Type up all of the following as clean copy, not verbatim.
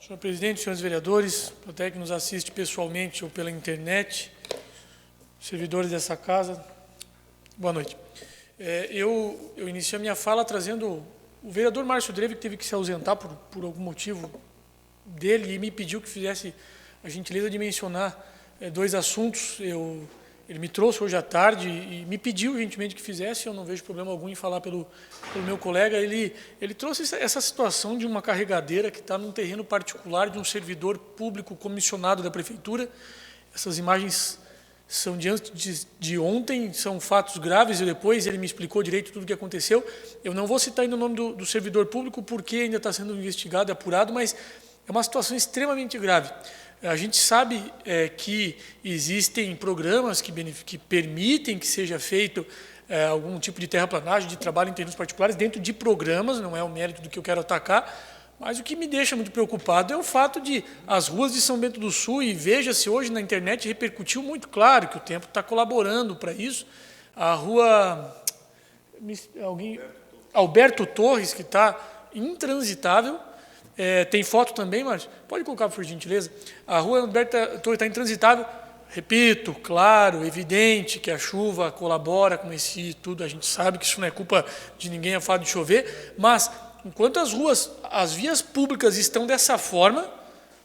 Senhor presidente, senhores vereadores, até que nos assiste pessoalmente ou pela internet, servidores dessa casa, boa noite. Eu iniciei a minha fala trazendo o vereador Márcio Dreve, que teve que se ausentar por algum motivo dele e me pediu que fizesse a gentileza de mencionar dois assuntos. Ele me trouxe hoje à tarde e me pediu gentilmente que fizesse, eu não vejo problema algum em falar pelo meu colega. Ele trouxe essa situação de uma carregadeira que está num terreno particular de um servidor público comissionado da prefeitura. Essas imagens são de ontem, são fatos graves, e depois ele me explicou direito tudo o que aconteceu. Eu não vou citar ainda o nome do servidor público, porque ainda está sendo investigado e apurado, mas é uma situação extremamente grave. A gente sabe que existem programas que permitem que seja feito algum tipo de terraplanagem, de trabalho em terrenos particulares, dentro de programas, não é o mérito do que eu quero atacar, mas o que me deixa muito preocupado é o fato de as ruas de São Bento do Sul, e veja-se hoje na internet, repercutiu muito claro que o tempo está colaborando para isso, a rua Alberto Torres, que está intransitável. Tem foto também, Márcio? Pode colocar, por gentileza. A rua Alberto Torres está intransitável. Repito, claro, evidente que a chuva colabora com esse tudo. A gente sabe que isso não é culpa de ninguém, é fato de chover. Mas, enquanto as vias públicas estão dessa forma,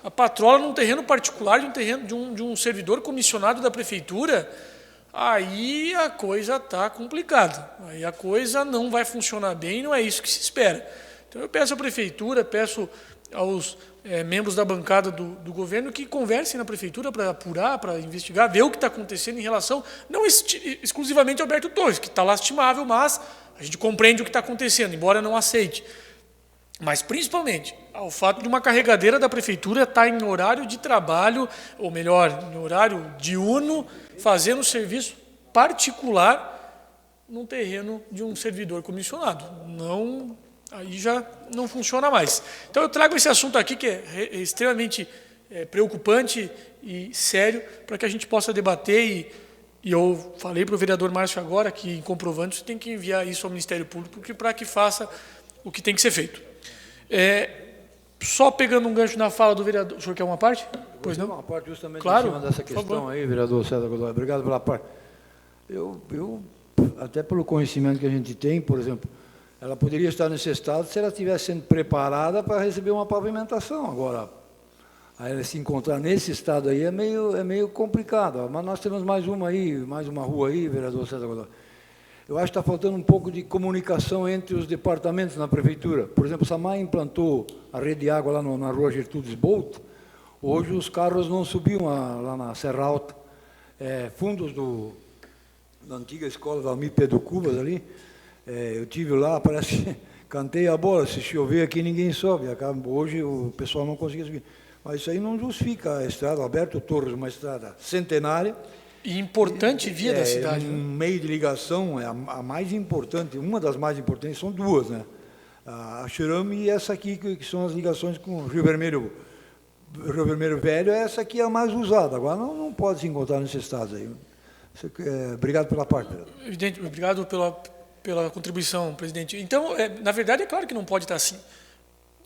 a patrola num terreno particular, de um servidor comissionado da prefeitura, aí a coisa está complicada. Aí a coisa não vai funcionar bem, não é isso que se espera. Então, eu peço à prefeitura, peço aos membros da bancada do governo que conversem na prefeitura para apurar, para investigar, ver o que está acontecendo em relação, não exclusivamente ao Alberto Torres, que está lastimável, mas a gente compreende o que está acontecendo, embora não aceite. Mas, principalmente, ao fato de uma carregadeira da prefeitura estar em horário de trabalho, ou melhor, em horário diurno, fazendo serviço particular num terreno de um servidor comissionado. Aí já não funciona mais. Então eu trago esse assunto aqui que é extremamente preocupante e sério para que a gente possa debater e eu falei para o vereador Márcio agora que em comprovante tem que enviar isso ao Ministério Público para que faça o que tem que ser feito. Só pegando um gancho na fala do vereador, o senhor quer uma parte? Pois não? Uma parte justamente claro, em cima dessa questão aí, vereador César Godoy. Obrigado pela parte. Eu, até pelo conhecimento que a gente tem, por exemplo, ela poderia estar nesse estado se ela estivesse sendo preparada para receber uma pavimentação. Agora, ela se encontrar nesse estado aí é meio complicado. Mas nós temos mais uma rua aí, vereador César Godoy. Eu acho que está faltando um pouco de comunicação entre os departamentos na prefeitura. Por exemplo, Samar implantou a rede de água lá na rua Gertrudes Bolt. Hoje os carros não subiam lá na Serra Alta. Fundos da antiga escola da Almir Pedro Cubas ali. Eu tive lá, parece que cantei a bola, se chover aqui ninguém sobe. Hoje o pessoal não conseguia subir. Mas isso aí não justifica a estrada Alberto Torres, uma estrada centenária. E importante via da cidade. Um meio de ligação, a mais importante, uma das mais importantes, são duas, né? A Xerame e essa aqui, que são as ligações com o Rio Vermelho. O Rio Vermelho Velho, essa aqui é a mais usada. Agora não pode se encontrar nesses estados aí. Obrigado pela parte. Evidente, obrigado pela contribuição, presidente. Então, na verdade, é claro que não pode estar assim.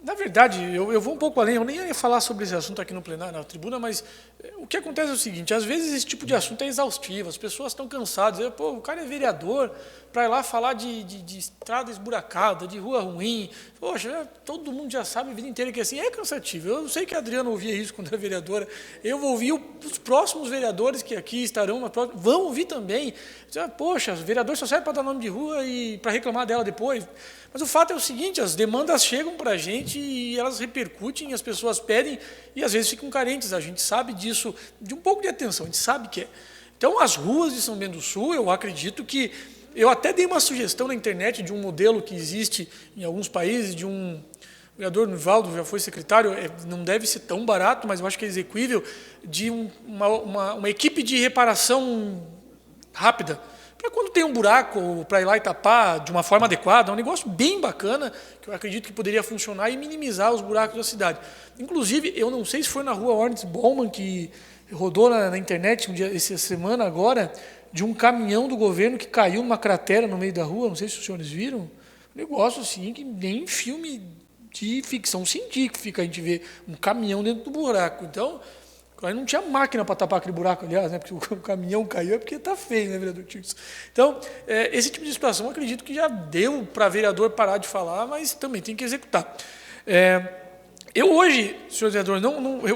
Na verdade, eu vou um pouco além, eu nem ia falar sobre esse assunto aqui no plenário, na tribuna, mas o que acontece é o seguinte, às vezes esse tipo de assunto é exaustivo, as pessoas estão cansadas, pô, o cara é vereador, para ir lá falar de estrada esburacada, de rua ruim, poxa, todo mundo já sabe a vida inteira que assim, é cansativo. Eu sei que a Adriana ouvia isso quando era vereadora, eu vou ouvir os próximos vereadores que aqui estarão, vão ouvir também. Poxa, o vereador só serve para dar nome de rua e para reclamar dela depois. Mas o fato é o seguinte, as demandas chegam para a gente e elas repercutem, as pessoas pedem e às vezes ficam carentes. A gente sabe disso, de um pouco de atenção, a gente sabe que é. Então, as ruas de São Bento do Sul, eu acredito que... Eu até dei uma sugestão na internet de um modelo que existe em alguns países, de um... O vereador Nivaldo já foi secretário, não deve ser tão barato, mas eu acho que é exequível, de uma equipe de reparação rápida, para quando tem um buraco, para ir lá e tapar de uma forma adequada, é um negócio bem bacana, que eu acredito que poderia funcionar e minimizar os buracos da cidade. Inclusive, eu não sei se foi na rua Ornes Bowman, que rodou na internet essa semana agora, de um caminhão do governo que caiu numa cratera no meio da rua, não sei se os senhores viram, um negócio assim, que nem filme de ficção científica, a gente vê um caminhão dentro do buraco. Então, aí não tinha máquina para tapar aquele buraco, aliás, né? Porque o caminhão caiu é porque está feio, né, vereador Tirso? Então, esse tipo de situação, eu acredito que já deu para vereador parar de falar, mas também tem que executar. Eu hoje, senhor vereador,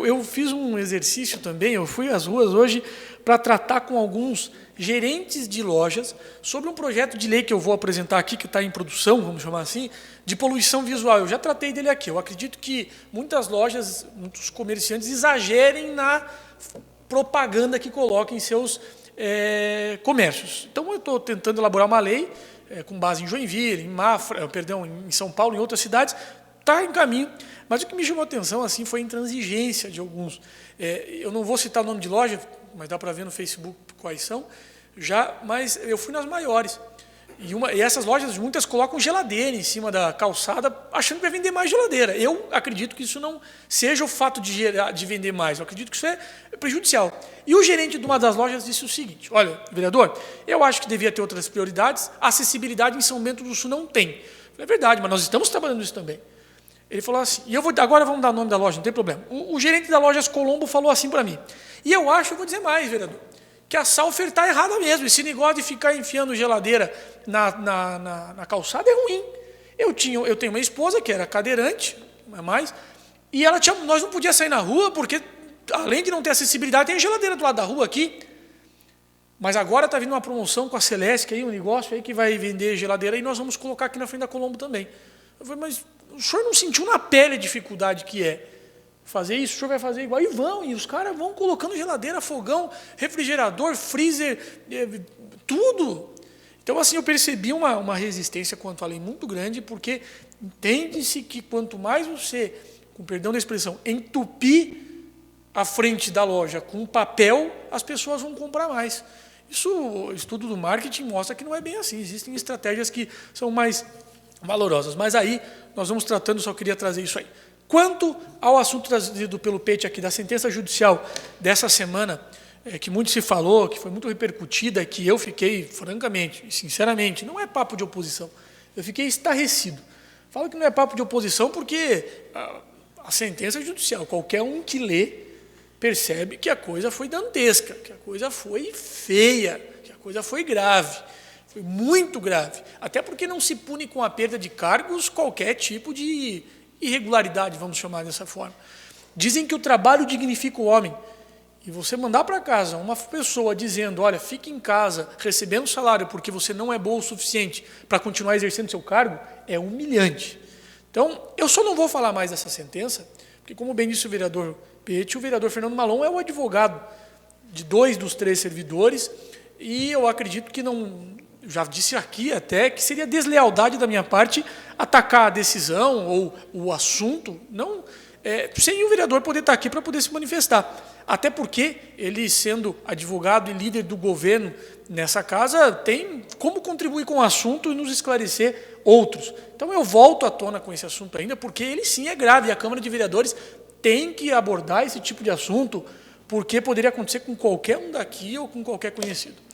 eu fiz um exercício também, eu fui às ruas hoje para tratar com alguns gerentes de lojas sobre um projeto de lei que eu vou apresentar aqui, que está em produção, vamos chamar assim, de poluição visual. Eu já tratei dele aqui. Eu acredito que muitas lojas, muitos comerciantes exagerem na propaganda que colocam em seus comércios. Então, eu estou tentando elaborar uma lei com base em Joinville, em São Paulo, em outras cidades. Está em caminho, mas o que me chamou a atenção assim, foi a intransigência de alguns. Eu não vou citar o nome de loja, mas dá para ver no Facebook quais são, mas eu fui nas maiores. E essas lojas, muitas colocam geladeira em cima da calçada, achando que vai vender mais geladeira. Eu acredito que isso não seja o fato de vender mais, eu acredito que isso é prejudicial. E o gerente de uma das lojas disse o seguinte: olha, vereador, eu acho que devia ter outras prioridades, acessibilidade em São Bento do Sul não tem. É verdade, mas nós estamos trabalhando isso também. Ele falou assim, agora vamos dar o nome da loja, não tem problema. O gerente da Lojas Colombo falou assim para mim, e eu vou dizer mais, vereador, que a Salfer está errada mesmo, esse negócio de ficar enfiando geladeira na calçada é ruim. Eu tenho uma esposa que era cadeirante, não é mais, e nós não podíamos sair na rua, porque além de não ter acessibilidade, tem geladeira do lado da rua aqui. Mas agora está vindo uma promoção com a Celeste, aí, um negócio aí que vai vender geladeira, e nós vamos colocar aqui na frente da Colombo também. Eu falei, mas o senhor não sentiu na pele a dificuldade que é fazer isso? O senhor vai fazer igual? E os caras vão colocando geladeira, fogão, refrigerador, freezer, tudo. Então, assim, eu percebi uma resistência quanto à lei muito grande, porque entende-se que quanto mais você, com perdão da expressão, entupir a frente da loja com papel, as pessoas vão comprar mais. Isso, o estudo do marketing mostra que não é bem assim. Existem estratégias que são mais valorosas. Mas aí, nós vamos tratando, só queria trazer isso aí. Quanto ao assunto trazido pelo Pet aqui, da sentença judicial dessa semana, que muito se falou, que foi muito repercutida, que eu fiquei, francamente, sinceramente, não é papo de oposição, eu fiquei estarrecido. Falo que não é papo de oposição porque a sentença judicial, qualquer um que lê, percebe que a coisa foi dantesca, que a coisa foi feia, que a coisa foi grave. Foi muito grave, até porque não se pune com a perda de cargos qualquer tipo de irregularidade, vamos chamar dessa forma. Dizem que o trabalho dignifica o homem, e você mandar para casa uma pessoa dizendo, olha, fique em casa recebendo salário porque você não é bom o suficiente para continuar exercendo seu cargo, é humilhante. Então, eu só não vou falar mais dessa sentença, porque como bem disse o vereador Pet, o vereador Fernando Malon é o advogado de 2 dos 3 servidores, e eu acredito que não... Já disse aqui até que seria deslealdade da minha parte atacar a decisão ou o assunto, não, sem o vereador poder estar aqui para poder se manifestar. Até porque ele, sendo advogado e líder do governo nessa casa, tem como contribuir com o assunto e nos esclarecer outros. Então eu volto à tona com esse assunto ainda, porque ele sim é grave, e a Câmara de Vereadores tem que abordar esse tipo de assunto, porque poderia acontecer com qualquer um daqui ou com qualquer conhecido.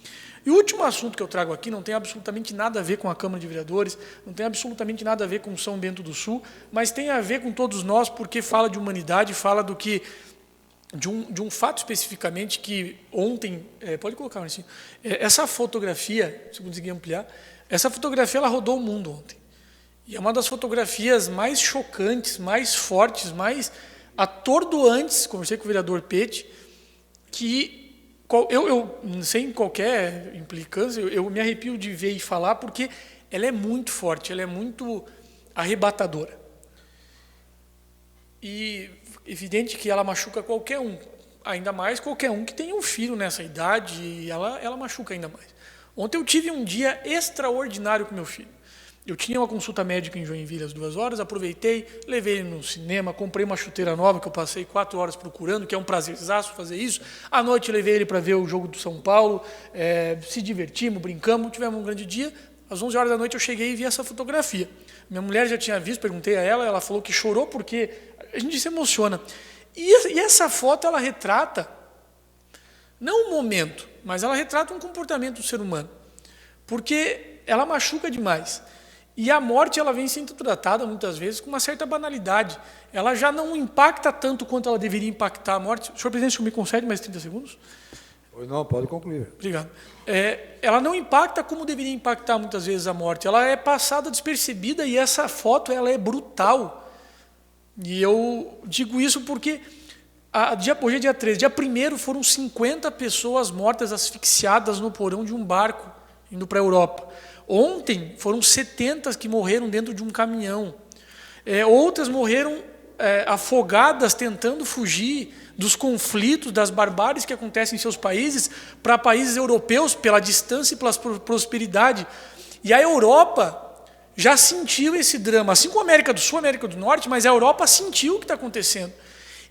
E o último assunto que eu trago aqui não tem absolutamente nada a ver com a Câmara de Vereadores, não tem absolutamente nada a ver com São Bento do Sul, mas tem a ver com todos nós, porque fala de humanidade, fala de um fato especificamente que ontem... pode colocar, Marcinho. Essa fotografia, se eu conseguir ampliar, essa fotografia ela rodou o mundo ontem. E é uma das fotografias mais chocantes, mais fortes, mais atordoantes, conversei com o vereador Pet, que... Eu, sem qualquer implicância, eu me arrepio de ver e falar, porque ela é muito forte, ela é muito arrebatadora. E evidente que ela machuca qualquer um, ainda mais qualquer um que tenha um filho nessa idade, e ela machuca ainda mais. Ontem eu tive um dia extraordinário com meu filho. Eu tinha uma consulta médica em Joinville às 2 horas, aproveitei, levei ele no cinema, comprei uma chuteira nova que eu passei 4 horas procurando, que é um prazerzaço fazer isso. À noite levei ele para ver o jogo do São Paulo, se divertimos, brincamos, tivemos um grande dia. Às 11 horas da noite eu cheguei e vi essa fotografia. Minha mulher já tinha visto, perguntei a ela, ela falou que chorou porque a gente se emociona. E essa foto ela retrata, não um momento, mas ela retrata um comportamento do ser humano, porque ela machuca demais. E a morte ela vem sendo tratada, muitas vezes, com uma certa banalidade. Ela já não impacta tanto quanto ela deveria impactar a morte. Senhor presidente, o senhor me concede mais 30 segundos? Não, pode concluir. Obrigado. Ela não impacta como deveria impactar, muitas vezes, a morte. Ela é passada despercebida e essa foto ela é brutal. E eu digo isso porque hoje é dia 13. Dia 1º foram 50 pessoas mortas asfixiadas no porão de um barco indo para a Europa. Ontem foram 70 que morreram dentro de um caminhão. Outras morreram afogadas tentando fugir dos conflitos, das barbáries que acontecem em seus países para países europeus pela distância e pela prosperidade. E a Europa já sentiu esse drama, assim como a América do Sul, a América do Norte, mas a Europa sentiu o que está acontecendo.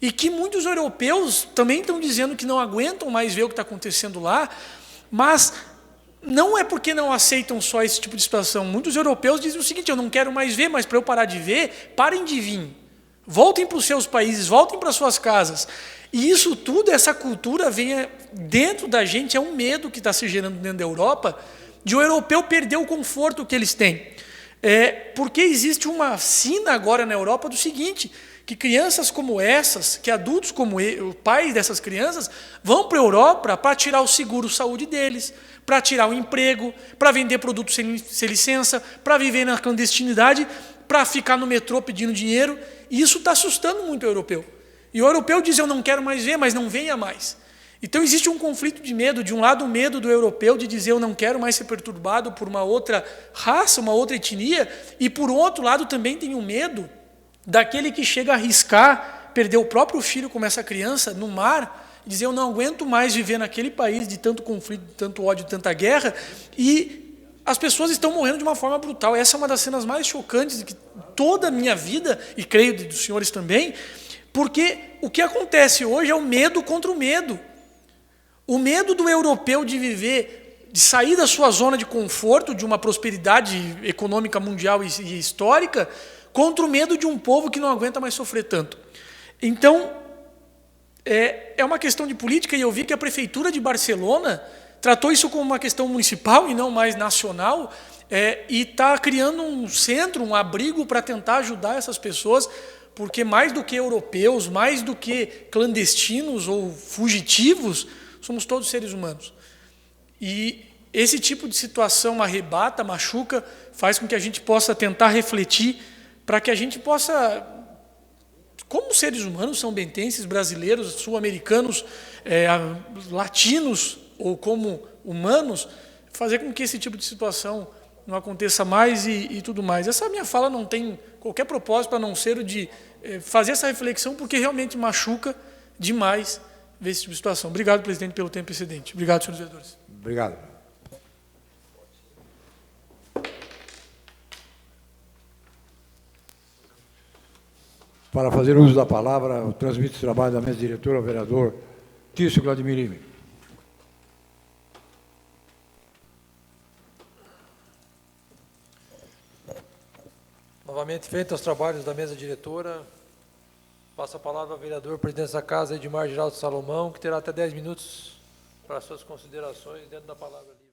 E que muitos europeus também estão dizendo que não aguentam mais ver o que está acontecendo lá, mas não é porque não aceitam só esse tipo de situação. Muitos europeus dizem o seguinte: eu não quero mais ver, mas para eu parar de ver, parem de vir. Voltem para os seus países, voltem para as suas casas. E isso tudo, essa cultura vem dentro da gente, é um medo que está se gerando dentro da Europa, de o europeu perder o conforto que eles têm. Porque existe uma sina agora na Europa do seguinte, que crianças como essas, que adultos como os pais dessas crianças, vão para a Europa para tirar o seguro-saúde deles, para tirar o emprego, para vender produtos sem licença, para viver na clandestinidade, para ficar no metrô pedindo dinheiro. E isso está assustando muito o europeu. E o europeu diz: eu não quero mais ver, mas não venha mais. Então existe um conflito de medo. De um lado, o medo do europeu de dizer: eu não quero mais ser perturbado por uma outra raça, uma outra etnia. E por outro lado também tem o medo daquele que chega a arriscar perder o próprio filho, como essa criança, no mar, e dizer: eu não aguento mais viver naquele país de tanto conflito, de tanto ódio, de tanta guerra. E as pessoas estão morrendo de uma forma brutal. Essa é uma das cenas mais chocantes de toda a minha vida, e creio dos senhores também, porque o que acontece hoje é o medo contra o medo. O medo do europeu de viver, de sair da sua zona de conforto, de uma prosperidade econômica mundial e histórica, contra o medo de um povo que não aguenta mais sofrer tanto. Então, é uma questão de política, e eu vi que a Prefeitura de Barcelona tratou isso como uma questão municipal e não mais nacional, e está criando um centro, um abrigo para tentar ajudar essas pessoas, porque mais do que europeus, mais do que clandestinos ou fugitivos, somos todos seres humanos. E esse tipo de situação arrebata, machuca, faz com que a gente possa tentar refletir para que a gente possa, como seres humanos são bentenses, brasileiros, sul-americanos, latinos ou como humanos, fazer com que esse tipo de situação não aconteça mais e tudo mais. Essa minha fala não tem qualquer propósito a não ser o de fazer essa reflexão, porque realmente machuca demais ver esse tipo de situação. Obrigado, presidente, pelo tempo excedente. Obrigado, senhores vereadores. Obrigado. Para fazer uso da palavra, eu transmito o trabalho da mesa diretora ao vereador Tício Vladimir Lime. Novamente feitos os trabalhos da mesa diretora, passo a palavra ao vereador presidente da Casa, Edmar Geraldo Salomão, que terá até 10 minutos para suas considerações dentro da palavra livre.